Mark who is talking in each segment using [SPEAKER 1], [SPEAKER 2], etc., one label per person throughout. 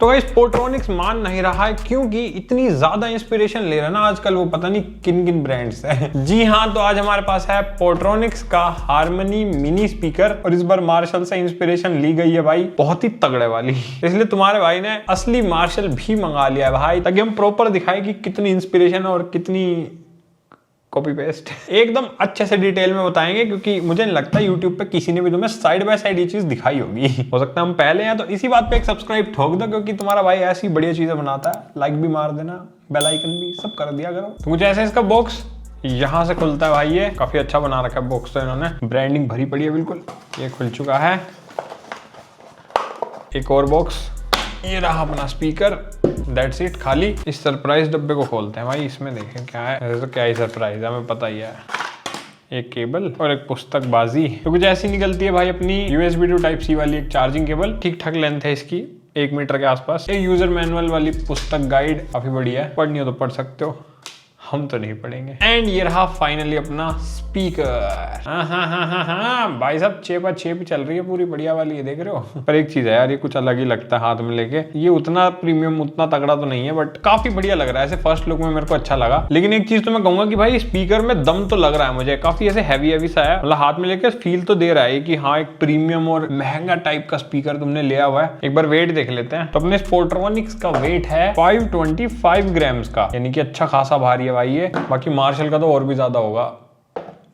[SPEAKER 1] तो गाइस पोर्ट्रॉनिक्स मान नहीं रहा है क्योंकि इतनी ज्यादा इंस्पिरेशन ले रहा है ना आजकल, वो पता नहीं किन किन ब्रांड से है। जी हाँ, तो आज हमारे पास है पोर्ट्रॉनिक्स का हारमनी मिनी स्पीकर और इस बार मार्शल से इंस्पिरेशन ली गई है भाई, बहुत ही तगड़े वाली। इसलिए तुम्हारे भाई ने असली मार्शल भी मंगा लिया है भाई, ताकि हम प्रॉपर दिखाए कि कितनी इंस्पिरेशन और कितनी कॉपी पेस्ट एकदम अच्छे से डिटेल में बताएंगे, क्योंकि मुझे नहीं लगता YouTube पे किसी ने भी तुम्हें साइड बाय साइड ये चीज दिखाई होगी। हो सकता है हम पहले हैं, तो इसी बात पे एक सब्सक्राइब ठोक दो, क्योंकि तुम्हारा भाई ऐसी बढ़िया चीजें बनाता है। लाइक भी मार देना, बेल आइकन भी सब कर दिया करो। तो कुछ ऐसे इसका बॉक्स यहाँ से खुलता है भाई, ये काफी अच्छा बना रखा है बॉक्स, तो इन्होंने ब्रांडिंग भरी पड़ी है बिल्कुल। ये खुल चुका है। एक और बॉक्स, ये रहा अपना स्पीकर, दैट्स इट। खाली इस सरप्राइज डब्बे को खोलते हैं भाई, इसमें देखें क्या है। ऐसे तो क्या ही सरप्राइज है, हमें पता ही है। एक केबल और एक पुस्तक बाजी, तो कुछ ऐसी निकलती है भाई अपनी USB to Type-C वाली एक चार्जिंग केबल। ठीक ठाक लेंथ है इसकी, 1 मीटर के आसपास। एक यूजर मैनुअल वाली पुस्तक गाइड, काफी बढ़िया है, पढ़नी हो तो पढ़ सकते हो, हम तो नहीं पढ़ेंगे। एंड ये रहा फाइनली अपना स्पीकर। हाँ भाई साहब, चेपा चेप चल रही है पूरी बढ़िया वाली, ये देख रहे हो। पर एक चीज है यार, ये कुछ अलग ही लगता है हाथ में लेके। ये उतना प्रीमियम, उतना तगड़ा तो नहीं है, बट काफी बढ़िया लग रहा है। ऐसे फर्स्ट लुक में मेरे को अच्छा लगा। लेकिन एक चीज तो मैं कहूंगा कि भाई स्पीकर में दम तो लग रहा है मुझे, काफी ऐसे हैवी सा है। मतलब हाथ में लेके फील तो दे रहा है कि हाँ एक प्रीमियम और महंगा टाइप का स्पीकर तुमने लिया हुआ है। एक बार वेट देख लेते हैं। तो अपने पोर्ट्रॉनिक्स का वेट है 525 ग्राम्स का, यानी कि अच्छा खासा भारी है भाई ये। बाकी मार्शल का तो और भी ज्यादा होगा।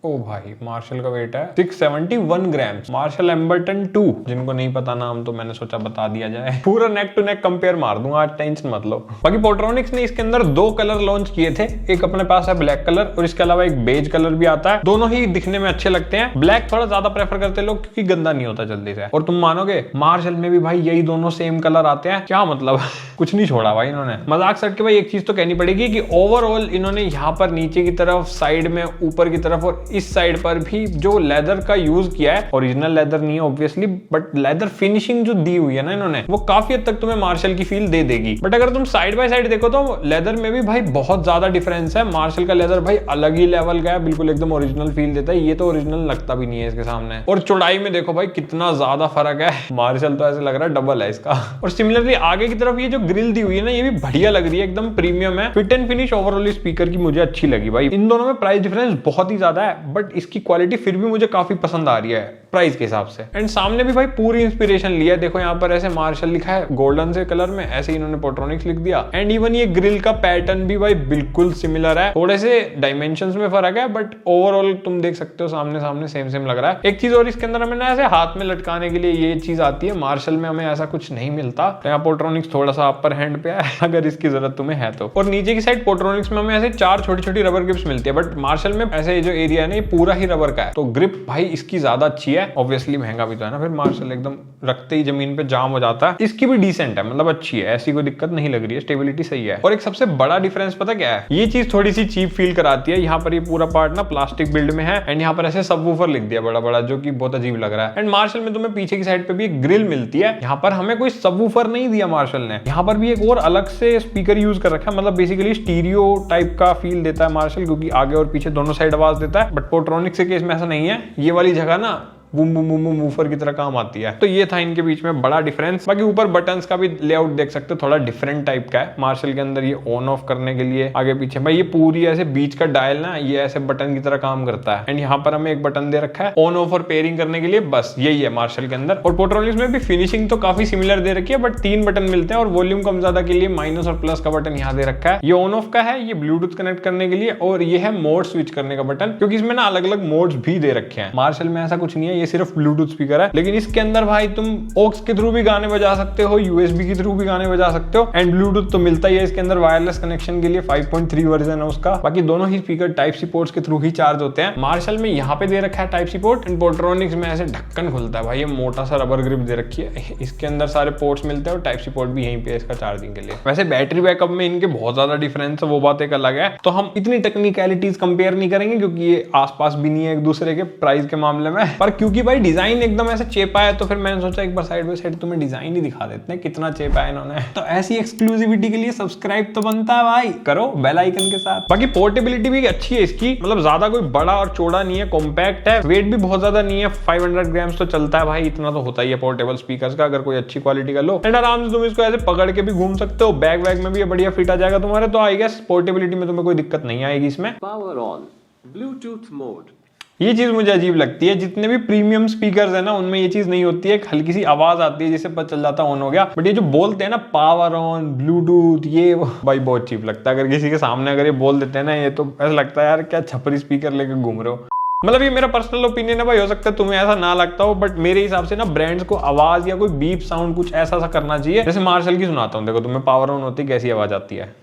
[SPEAKER 1] ओ भाई, मार्शल का वेट है 671 ग्राम्स। मार्शल एम्बर्टन 2, जिनको नहीं पता नाम, तो मैंने सोचा बता दिया जाए। पूरा नेक टू नेक कंपेयर मार दूंगा आज, टेंशन मत लो। बाकी पोर्ट्रॉनिक्स ने इसके अंदर 2 कलर लॉन्च किए थे। एक अपने पास है ब्लैक कलर, और इसके अलावा एक बेज कलर भी आता है। दोनों ही दिखने में अच्छे लगते हैं। ब्लैक थोड़ा ज्यादा प्रेफर करते लोग, क्योंकि गंदा नहीं होता जल्दी से। और तुम मानोगे मार्शल में भी भाई यही दोनों सेम कलर आते हैं। क्या मतलब कुछ नहीं छोड़ा भाई इन्होंने। मजाक सट के भाई एक चीज तो कहनी पड़ेगी कि ओवरऑल इन्होंने यहाँ पर नीचे की तरफ, साइड में, ऊपर की तरफ और इस साइड पर भी जो लेदर का यूज किया है, ओरिजिनल लेदर नहीं है ऑब्वियसली, बट लेदर फिनिशिंग जो दी हुई है ना इन्होंने, वो काफी हद तक तुम्हें मार्शल की फील दे देगी। बट अगर तुम साइड बाय साइड देखो तो लेदर में भी भाई बहुत ज्यादा डिफरेंस है। मार्शल का लेदर भाई अलग ही लेवल का है, बिल्कुल एकदम ओरिजिनल फील देता है। ये तो ओरिजिनल लगता भी नहीं है इसके सामने। और चौड़ाई में देखो भाई कितना ज्यादा फर्क है। मार्शल तो ऐसे लग रहा है डबल है इसका। और सिमिलरली आगे की तरफ ये जो ग्रिल दी हुई है ना, ये भी बढ़िया लग रही है, एकदम प्रीमियम है। Fit and finish overall speaker की मुझे अच्छी लगी भाई। इन दोनों में प्राइस डिफरेंस बहुत ही ज्यादा है, बट इसकी क्वालिटी फिर भी मुझे काफी पसंद आ रही है प्राइस के हिसाब से। एंड सामने भी भाई पूरी इंस्पिरेशन लिया है। देखो यहाँ पर ऐसे मार्शल लिखा है गोल्डन से कलर में, ऐसे इन्होंने पोर्ट्रॉनिक्स लिख दिया। एंड इवन ये ग्रिल का पैटर्न भी भाई बिल्कुल सिमिलर है। थोड़े से डायमेंशंस में फर्क है, बट ओवरऑल तुम देख सकते हो सामने सामने सेम लग रहा है। एक चीज और, इसके अंदर हमें ना ऐसे हाथ में लटकाने के लिए ये चीज आती है। मार्शल में हमें ऐसा कुछ नहीं मिलता, तो यहाँ पोर्ट्रॉनिक्स थोड़ा सा अपर हैंड पे है, अगर इसकी जरूरत तुम्हें है तो। और नीचे की साइड पोर्ट्रॉनिक्स में हमें ऐसे 4 छोटी रबर ग्रिप्स मिलती है, बट मार्शल में ऐसे जो एरिया है ना, ये पूरा ही रबर का है। तो ग्रिप भाई इसकी ज्यादा अच्छी है। ऑब्वियसली महंगा भी तो है ना, फिर मार्शल एकदम रखते ही जमीन पे जाम हो जाता है। इसकी भी डिसेंट है, मतलब अच्छी है, ऐसी कोई दिक्कत नहीं लग रही है, स्टेबिलिटी सही है। और एक सबसे बड़ा डिफरेंस पता क्या है, ये चीज थोड़ी सी चीप फील कराती है। यहाँ पर ये पूरा पार्ट ना प्लास्टिक बिल्ड में है, एंड यहाँ पर ऐसे सबवूफर लिख दिया बड़ा, जो कि बहुत अजीब लग रहा है। एंड मार्शल में तुम्हें पीछे की साइड पे भी एक ग्रिल मिलती है। यहाँ पर हमें कोई सबवूफर नहीं दिया मार्शल ने। यहाँ पर भी एक और अलग से स्पीकर यूज कर रखा है, मतलब बेसिकली स्टीरियो टाइप का फील देता है मार्शल, क्योंकि आगे और पीछे दोनों साइड आवाज देता है। बट पोर्ट्रॉनिक्स के केस में ऐसा नहीं है। ये वाली जगह ना boom boom boom boom woofer की तरह काम आती है। तो ये था इनके बीच में बड़ा डिफरेंस। बाकी ऊपर बटन्स का भी लेआउट देख सकते हो, थोड़ा डिफरेंट टाइप का है। मार्शल के अंदर ये ऑन ऑफ करने के लिए आगे पीछे भाई ये पूरी ऐसे बीच का डायल ना, ये ऐसे बटन की तरह काम करता है। एंड यहाँ पर हमें एक बटन दे रखा है ऑन ऑफ और पेयरिंग करने के लिए, बस यही है मार्शल के अंदर। और पोर्ट्रॉनिक्स में भी फिनिशिंग तो काफी सिमिलर दे रखी है, बट 3 बटन मिलते हैं। और वॉल्यूम कम ज्यादा के लिए माइनस और प्लस का बटन यहाँ दे रखा है। ये ऑन ऑफ का है, ये ब्लूटूथ कनेक्ट करने के लिए, और ये है मोड स्विच करने का बटन, क्योंकि इसमें ना अलग अलग मोड्स भी दे रखे हैं। मार्शल में ऐसा कुछ नहीं है, ये सिर्फ ब्लूटूथ स्पीकर है। लेकिन इसके अंदर भाई तुम ऑक्स के थ्रू भी गाने बजा सकते हो, USB के थ्रू भी गाने बजा सकते हो, एंड ब्लूटूथ तो मिलता ही है इसके अंदर वायरलेस कनेक्शन के लिए। 5.3 वर्जन है उसका। बाकी दोनों ही स्पीकर Type-C पोर्ट्स के थ्रू ही चार्ज होते हैं। मार्शल में यहाँ पे दे रखा है Type-C पोर्ट, एंड पोर्ट्रॉनिक्स में ऐसे ढक्कन खुलता है भाई, ये मोटा सा रबर ग्रिप दे रखी है। इसके अंदर सारे पोर्ट्स मिलते हैं, और Type-C पोर्ट भी यहीं पे है इसका चार्जिंग के लिए। वैसे बैटरी बैकअप में इनके बहुत ज्यादा डिफरेंस है, वो बात एक अलग है। तो हम इतनी टेक्निकलिटीज कंपेयर नहीं करेंगे, क्योंकि ये आसपास भी नहीं है एक दूसरे के प्राइस के मामले में। पर क्योंकि भाई डिजाइन एकदम ऐसे चेपा है, तो फिर मैंने सोचा एक बार साइड बाय साइड तुम्हें डिजाइन ही दिखा देते हैं कितना चेपा है इन्होंने। तो ऐसी एक्सक्लूसिविटी के लिए सब्सक्राइब तो बनता है भाई, करो बेल आइकन के साथ। बाकी पोर्टेबिलिटी भी अच्छी है इसकी, मतलब ज्यादा कोई बड़ा और चौड़ा नहीं है, कॉम्पैक्ट है, वेट भी बहुत ज्यादा नहीं है, 500 ग्राम्स तो चलता है भाई, इतना तो होता ही है पोर्टेबल स्पीकर्स का अगर कोई अच्छी क्वालिटी का लो। एंड आराम से तुम इसको ऐसे पकड़ के भी घूम सकते हो, बैग वैग में भी ये बढ़िया फिट आ जाएगा तुम्हारे। तो आई गेस पोर्टेबिलिटी में तुम्हें कोई दिक्कत नहीं आएगी इसमें।
[SPEAKER 2] Power on, Bluetooth mode.
[SPEAKER 1] ये चीज मुझे अजीब लगती है, जितने भी प्रीमियम स्पीकर्स है ना उनमें ये चीज नहीं होती है, हल्की सी आवाज आती है जिससे पता चल जाता ऑन हो गया। बट ये जो बोलते हैं ना पावर ऑन, ब्लूटूथ, ये भाई बहुत चीप लगता है। अगर किसी के सामने अगर ये बोल देते हैं ना, ये तो ऐसा लगता है यार क्या छपरी स्पीकर लेके घूम रहे हो। मतलब ये मेरा पर्सनल ओपिनियन है भाई, हो सकता है तुम्हें ऐसा ना लगता हो, बट मेरे हिसाब से ना ब्रांड्स को आवाज या कोई बीप साउंड कुछ ऐसा सा करना चाहिए। जैसे मार्शल की सुनाता हूँ, देखो तुम्हें पावर ऑन होती कैसी आवाज आती है,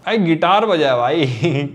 [SPEAKER 1] भाई गिटार बजाया भाई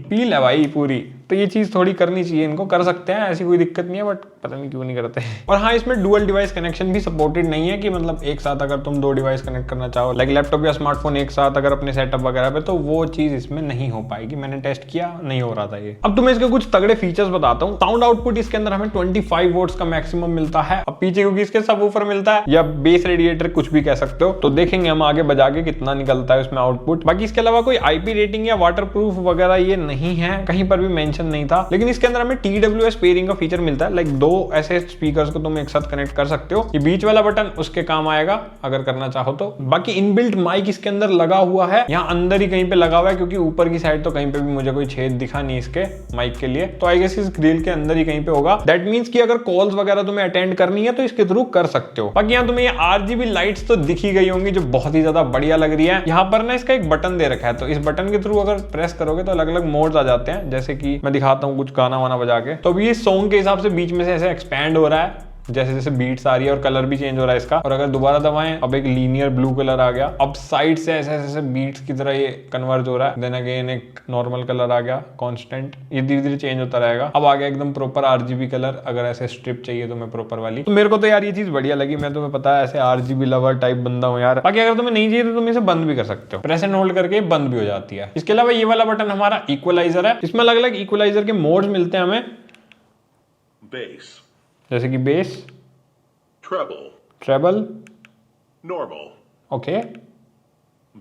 [SPEAKER 1] फील है भाई पूरी। तो ये चीज थोड़ी करनी चाहिए इनको, कर सकते हैं ऐसी कोई दिक्कत नहीं है, बट पता नहीं क्यों नहीं करते। और हाँ, इसमें डुअल डिवाइस कनेक्शन भी सपोर्टेड नहीं है कि मतलब एक साथ अगर तुम 2 डिवाइस कनेक्ट करना चाहो, लाइक लैपटॉप या स्मार्टफोन एक साथ अगर अपने सेटअप वगैरह पे, तो वो चीज इसमें नहीं हो पाएगी। मैंने टेस्ट किया, नहीं हो रहा था ये। अब तुम्हें इसके कुछ तगड़े फीचर्स बताता हूँ। साउंड आउटपुट इसके अंदर हमें 25 वोट्स का मैक्सिमम मिलता है। अब पीछे क्योंकि इसके सबवूफर मिलता है या बेस रेडिएटर कुछ भी कह सकते हो, तो देखेंगे हम आगे बजा के कितना निकलता है उसमें आउटपुट। बाकी इसके अलावा कोई IP रेटिंग या वाटरप्रूफ वगैरह ये नहीं है, कहीं पर भी मेंशन नहीं था। लेकिन इसके अंदर हमें TWS पेयरिंग का फीचर मिलता है, लाइक 2 ऐसे स्पीकर्स को तुम एक साथ कनेक्ट कर सकते हो। ये बीच वाला बटन उसके काम आएगा अगर करना चाहो तो। बाकी इनबिल्ट माइक इसके अंदर लगा हुआ है, यहाँ अंदर ही कहीं पे लगा हुआ है, क्योंकि ऊपर की साइड तो कहीं पे भी मुझे कोई छेद दिखा नहीं इसके माइक के लिए, तो आई गेस इस ग्रिल के अंदर ही कहीं पे होगा। दैट मींस कि अगर कॉल्स वगैरह तुम्हें अटेंड करनी है तो इसके थ्रू कर सकते हो। बाकी यहाँ तुम्हें ये RGB लाइट्स तो दिखी गई होंगी जो बहुत ही ज्यादा बढ़िया लग रही है। यहाँ पर ना इसका एक बटन दे रखा है, तो इस बटन के थ्रू अगर प्रेस करोगे तो अलग अलग मोड्स आ जाते हैं, जैसे कि मैं दिखाता हूँ कुछ गाना वाना बजा के। तो अभी ये सॉन्ग के हिसाब से बीच में से ऐसे एक्सपैंड हो रहा है, जैसे जैसे बीट्स आ रही है, और कलर भी चेंज हो रहा है इसका। और अगर दोबारा दबाएं, अब एक लीनियर ब्लू कलर आ गया। अब साइड से ऐसे ऐसे बीट्स की तरह ये कन्वर्ज हो रहा है। देन अगेन एक नॉर्मल कलर आ गया कांस्टेंट, ये धीरे धीरे चेंज होता रहेगा। अब आ गया एकदम प्रॉपर RGB कलर, अगर ऐसे स्ट्रिप चाहिए तुम्हें प्रॉपर वाली। तो मेरे को तो यार ये चीज बढ़िया लगी। मैं तुम्हें पता है ऐसे RGB लवर टाइप बंदा हूँ यार। बाकी अगर तुम्हें नहीं चाहिए तो तुम इसे बंद भी कर सकते हो, प्रेस एंड होल्ड करके बंद भी हो जाती है। इसके अलावा ये वाला बटन हमारा इक्वलाइजर है। इसमें अलग अलग इक्वलाइजर के मोड्स मिलते हैं हमें,
[SPEAKER 2] बेस,
[SPEAKER 1] जैसे कि bass, treble,
[SPEAKER 2] normal,
[SPEAKER 1] okay,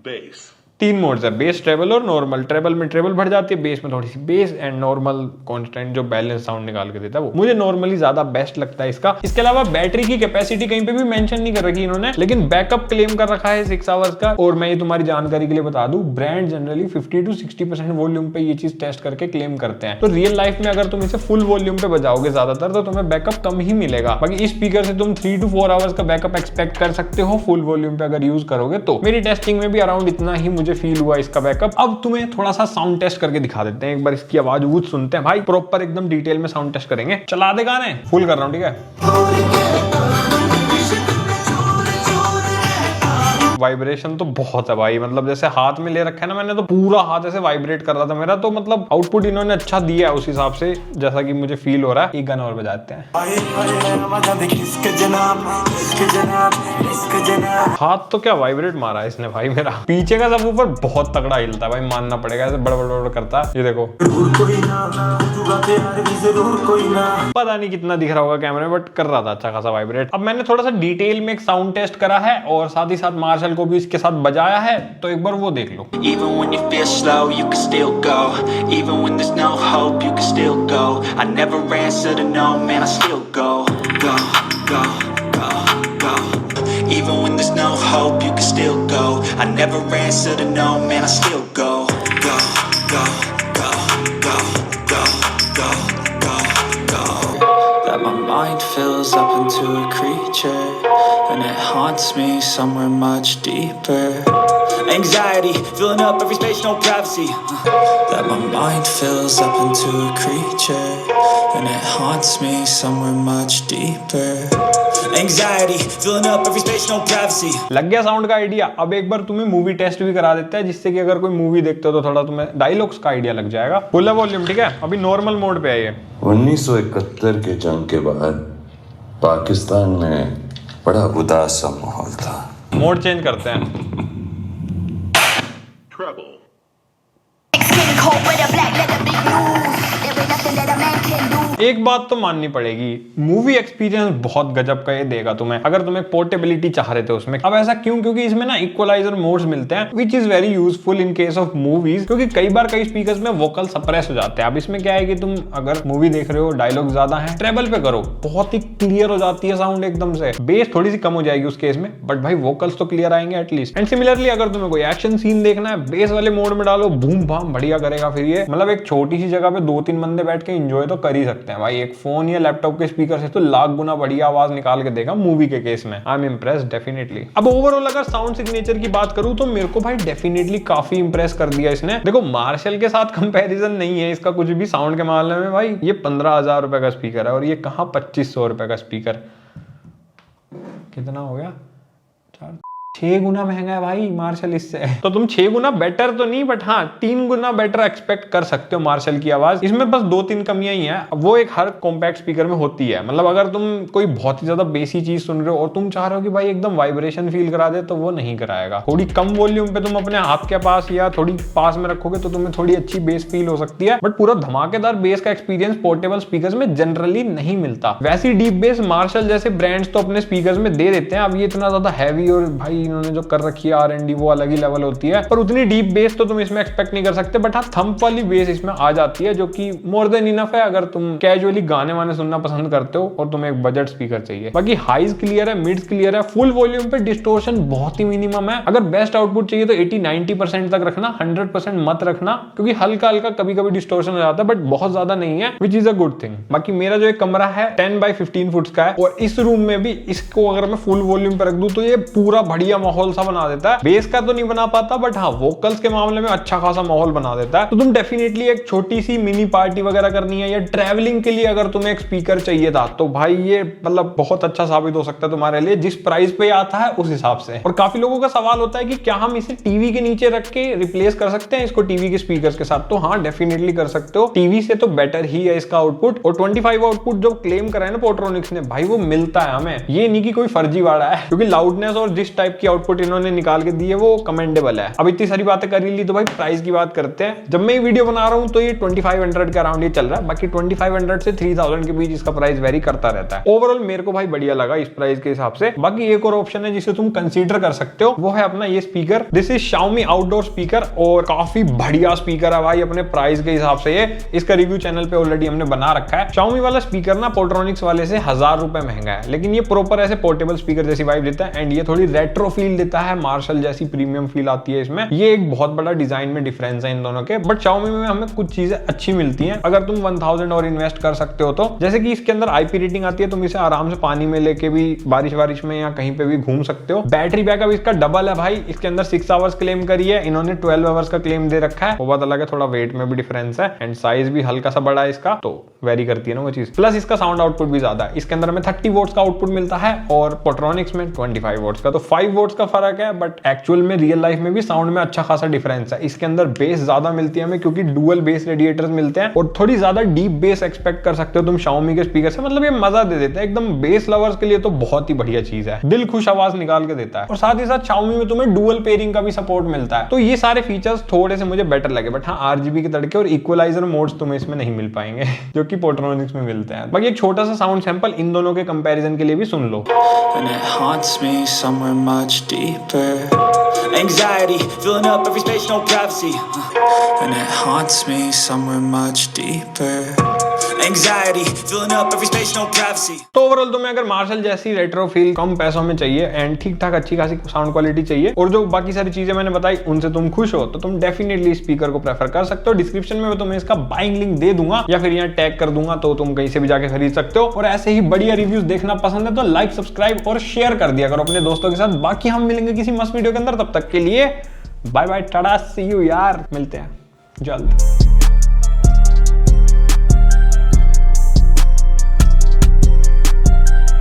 [SPEAKER 2] bass.
[SPEAKER 1] 3 modes है, बेस, ट्रेबल और नॉर्मल। ट्रेबल में ट्रेबल बढ़ जाती है, बेस में थोड़ी सी बेस, एंड नॉर्मल कांस्टेंट जो बैलेंस साउंड निकाल के देता है वो। मुझे नॉर्मली ज्यादा बेस्ट लगता है इसका। इसके अलावा बैटरी की कैपेसिटी कहीं पे भी मेंशन नहीं कर रखी इन्होंने, लेकिन बैकअप क्लेम कर रखा है 6 आवर्स का। और मैं ये तुम्हारी जानकारी के लिए बता दूं, ब्रांड जनरली 50 to 60% वॉल्यूम पे ये चीज टेस्ट करके क्लेम करते हैं। तो रियल लाइफ में अगर तुम इसे फुल वॉल्यूम पे बजाओगे ज्यादातर, तो तुम्हें बैकअप कम ही मिलेगा। बाकी इस स्पीकर से तुम 3 to 4 आवर्स का बैकअप एक्सपेक्ट कर सकते हो फुल वॉल्यूम पे अगर यूज करोगे तो। मेरी टेस्टिंग में भी अराउंड इतना ही मुझे फील हुआ इसका बैकअप। अब तुम्हें थोड़ा सा साउंड टेस्ट करके दिखा देते हैं, एक बार इसकी आवाज वूज सुनते हैं भाई, प्रॉपर एकदम डिटेल में साउंड टेस्ट करेंगे। चला दे गाने, फुल कर रहा हूं, ठीक है। वाइब्रेशन तो बहुत है भाई, मतलब जैसे हाथ में ले रखा है ना मैंने, तो पूरा हाथ ऐसे वाइब्रेट कर रहा था मेरा। तो मतलब आउटपुट इन्होंने अच्छा दिया है उस हिसाब से, जैसा कि मुझे फील हो रहा है। एक गाना और बजाते हैं। हाथ तो क्या वाइब्रेट मारा है इसने भाई मेरा। पीछे का सबवूफर बहुत तगड़ा हिलता है भाई, मानना पड़ेगा, ऐसे बड़ करता है। ये देखो, पता नहीं कितना दिख रहा होगा कैमरे में, बट कर रहा था अच्छा खासा वाइब्रेट। अब मैंने थोड़ा सा डिटेल में एक साउंड टेस्ट करा है, और साथ ही साथ मार्शल को भी इसके साथ बजाया है, तो एक बार वो देख लो।
[SPEAKER 3] Even when you feel slow, you can still go. Even when there's no hope, you can still go. I never answer to no, man, I still go. Go, go, go, go. Even when there's no hope, you can still go. I never answer to no, man, I still go. Go, go, go, go, go, go, go, go. That my mind fills up into a creature, and it haunts me somewhere much deeper. Anxiety, filling up every space, no privacy. That my mind fills up into a creature, and it haunts me somewhere much deeper. Anxiety, filling up every space, no privacy.
[SPEAKER 1] लग गया sound का idea. अब एक बार तुम्हें movie test भी करा देते हैं, जिससे कि अगर कोई मूवी देखते हो तो थोड़ा तुम्हें डायलॉग्स का आइडिया लग जाएगा। फुल वॉल्यूम, ठीक है। अभी नॉर्मल मोड पे है ये।
[SPEAKER 4] 1971 के जंग के बाद पाकिस्तान में बड़ा उदास सा माहौल था।
[SPEAKER 1] मोड चेंज करते हैं।
[SPEAKER 2] Treble.
[SPEAKER 5] Skin coat with a black leather, big news. There ain't nothing that a man can do.
[SPEAKER 1] एक बात तो माननी पड़ेगी, मूवी एक्सपीरियंस बहुत गजब का ये देगा तुम्हें, अगर तुम एक पोर्टेबिलिटी चाह रहे थे उसमें। अब ऐसा क्यों? क्योंकि इसमें ना इक्वलाइजर मोड्स मिलते हैं, which is very useful in case of movies, क्योंकि कई बार कई स्पीकर्स में वोकल सप्रेस हो जाते हैं। अब इसमें क्या है कि तुम अगर मूवी देख रहे हो, डायलॉग ज्यादा है, ट्रेबल पे करो, बहुत ही क्लियर हो जाती है साउंड एकदम से, बेस थोड़ी सी कम हो जाएगी उस केस में, बट भाई वोकल्स तो क्लियर आएंगे एटलीस्ट। एंड सिमिलरली अगर तुम्हें कोई एक्शन सीन देखना है, बेस वाले मोड में डालो, बूम भाम बढ़िया करेगा फिर ये। मतलब एक छोटी सी जगह पे 2-3 बंदे बैठ के एंजॉय तो कर ही सकते हैं भाई। एक फोन या लैपटॉप के स्पीकर से तो लाख गुना बढ़िया आवाज निकाल के देगा मूवी के केस में। I am impressed definitely. अब ओवरऑल अगर साउंड सिग्नेचर की बात करूं तो मेरे को भाई डेफिनेटली काफी इंप्रेस कर दिया इसने। देखो मार्शल के साथ कंपैरिजन नहीं है इसका कुछ भी साउंड के मामले में भाई। ये 15,000 रुपए का स्पीकर है और ये कहां 2500 रुपए का स्पीकर। कितना हो गया? 6 गुना महंगा है भाई मार्शल इससे। तो तुम 6 गुना बेटर तो नहीं, बट हाँ 3 गुना बेटर एक्सपेक्ट कर सकते हो मार्शल की आवाज। इसमें बस 2-3 कमियां ही हैं, वो एक हर कॉम्पैक्ट स्पीकर में होती है। मतलब अगर तुम कोई बहुत ही ज्यादा बेसी चीज सुन रहे हो और तुम चाह रहे हो कि भाई एकदम वाइब्रेशन फील करा दे, तो वो नहीं कराएगा। थोड़ी कम वॉल्यूम पे तुम अपने हाथ के पास या थोड़ी पास में रखोगे तो तुम्हें थोड़ी अच्छी बेस फील हो सकती है, बट पूरा धमाकेदार बेस का एक्सपीरियंस पोर्टेबल स्पीकर्स में जनरली नहीं मिलता। वैसी डीप बेस मार्शल जैसे ब्रांड्स तो अपने स्पीकर्स में दे देते हैं। अब ये इतना ज्यादा हैवी और भाई इन्होंने जो कर रखी R&D वो अलग ही लेवल होती है, पर उतनी डीप बेस तो तुम इसमें एक्सपेक्ट नहीं कर सकते। बट हाँ थंप वाली बेस इसमें आ जाती है, जो कि मोर देन इनफ है अगर तुम कैजुअली गाने वाने सुनना पसंद करते हो और तुम्हें एक बजट स्पीकर चाहिए। बाकी हाइज क्लियर है, मिड्स क्लियर है, फुल वॉल्यूम पे डिस्टोर्शन बहुत ही मिनिमम है। अगर बेस्ट आउटपुट चाहिए तो 80-90% तक रखना, 100% मत रखना, क्योंकि हल्का हल्का कभी कभी डिस्टोर्शन हो जाता है, बट बहुत ज्यादा नहीं है, which is a good thing. बाकी मेरा जो एक कमरा है 10x15 फुट का है और इस रूम में भी इसको अगर मैं फुल वॉल्यूम पे रख दूं तो ये पूरा बढ़िया माहौल सा बना देता है। बेस का तो नहीं बना पाता, बट हाँ वोकल्स के मामले में अच्छा खासा माहौल बना देता है। तो तुम डेफिनेटली एक छोटी सी मिनी पार्टी वगैरह करनी है या ट्रैवलिंग के लिए अगर तुम्हें एक स्पीकर चाहिए था, तो भाई ये मतलब बहुत अच्छा साबित हो सकता है तुम्हारे लिए, जिस प्राइस पे आता है उस हिसाब से। और काफी लोगों का सवाल होता है कि क्या हम इसे टीवी के नीचे रख के रिप्लेस कर सकते हैं इसको टीवी के स्पीकर्स के साथ? तो हाँ डेफिनेटली कर सकते हो, टीवी से तो बेटर ही है इसका आउटपुट। और 25 आउटपुट जो क्लेम करा है ना पोर्ट्रोनिक्स ने, भाई वो मिलता है हमें, ये नहीं कि कोई फर्जीवाड़ा है, क्योंकि लाउडनेस और जिस टाइप की आउटपुट इन्होंने निकाल के दी है वो कमेंडेबल है। अब इतनी सारी बातें कर ली तो भाई प्राइस की बात करते हैं। जब मैं ये वीडियो बना रहा हूं तो ये 2500 के अराउंड ये चल रहा है, बाकी 2500 से 3000 के बीच इसका प्राइस वेरी करता रहता है। ओवरऑल मेरे को भाई बढ़िया लगा इस प्राइस के हिसाब से। बाकी एक और ऑप्शन है जिसे तुम कंसीडर कर सकते हो, वो है अपना ये speaker. This is Xiaomi outdoor speaker और काफी बढ़िया स्पीकर है भाई अपने प्राइस के हिसाब से। ये इसका रिव्यू चैनल पे ऑलरेडी हमने बना रखा है। Xiaomi वाला स्पीकर ना पोर्ट्रोनिक्स वाले से 1000 रुपए महंगा है, लेकिन ये प्रॉपर ऐसे पोर्टेबल स्पीकर जैसी वाइब देता है एंड ये थोड़ी रेट्रो फील देता है, मार्शल जैसी प्रीमियम फील आती है इसमें। ये एक बहुत बड़ा डिजाइन में डिफरेंस है इन दोनों के, बट Xiaomi में हमें कुछ चीजें अच्छी मिलती हैं अगर तुम 1000 और इन्वेस्ट कर सकते हो तो। जैसे कि इसके अंदर IP रेटिंग आती है, तुम इसे आराम से पानी में लेके भी बारिश में या कहीं पे भी घूम सकते हो। बैटरी बैकअप इसका डबल है भाई, इसके अंदर 6 आवर्स क्लेम करी है, इन्होंने 12 आवर्स का क्लेम दे रखा है। वो बात अलग है, थोड़ा वेट में भी डिफरेंस है एंड साइज भी हल्का सा बड़ा है इसका, तो वेरी करती है ना वो चीज। प्लस इसका साउंड आउटपुट भी ज्यादा है, इसके अंदर हमें 30 वोट्स का आउटपुट मिलता है और पोर्ट्रोनिक्स में 25 वोट्स का, तो 5 वोट्स का फर्क है, बट एक्चुअल में रियल लाइफ में भी साउंड में अच्छा खासा डिफरेंस है। इसके अंदर बेस ज्यादा मिलती है हमें, क्योंकि डुअल बेस रेडिएटर्स मिलते हैं और थोड़ी ज्यादा डीप बेस एक्सपेक्ट कर सकते हो तुम Xiaomi के स्पीकर से। मतलब ये मजा दे देता है एकदम, बेस लवर्स के लिए तो बहुत ही बढ़िया चीज है, दिल खुश आवाज निकाल के देता है। और साथ ही साथ Xiaomi में तुम्हें डुअल पेयरिंग का भी सपोर्ट मिलता है, तो ये सारे फीचर्स थोड़े से मुझे बेटर लगे। बट हाँ RGB के तड़के और इक्वलाइजर मोड्स तुम्हें इसमें नहीं मिल पाएंगे जो कि पोर्ट्रोनिक्स में मिलते हैं। बाकी एक छोटा सा साउंड सैंपल इन दोनों के कंपैरिजन के लिए भी सुन लो।
[SPEAKER 3] And it haunts me somewhere much deeper. Anxiety filling up every space, no privacy. And it haunts me somewhere much deeper. Anxiety filling up every space, no privacy.
[SPEAKER 1] तो overall तुम्हें अगर martial जैसी retro feel कम पैसों में चाहिए and ठीक ठाक अच्छी खासी साउंड क्वालिटी चाहिए और जो बाकी सारी चीजें मैंने बताई उनसे तुम खुश हो, तो तुम डेफिनेटली स्पीकर को प्रेफर कर सकते हो। डिस्क्रिप्शन में मैं तुम्हें इसका बाइंग लिंक दे दूंगा या फिर यहाँ टैग कर दूंगा, तो तुम कहीं से भी जाके खरीद सकते हो। और ऐसे ही बढ़िया रिव्यूज देखना पसंद है तो लाइक, सब्सक्राइब और शेयर कर दिया करो अपने दोस्तों के साथ। बाकी हम मिलेंगे किसी मस्त वीडियो के अंदर, तब तक के लिए bye bye, tata, see you यार, मिलते हैं जल्द।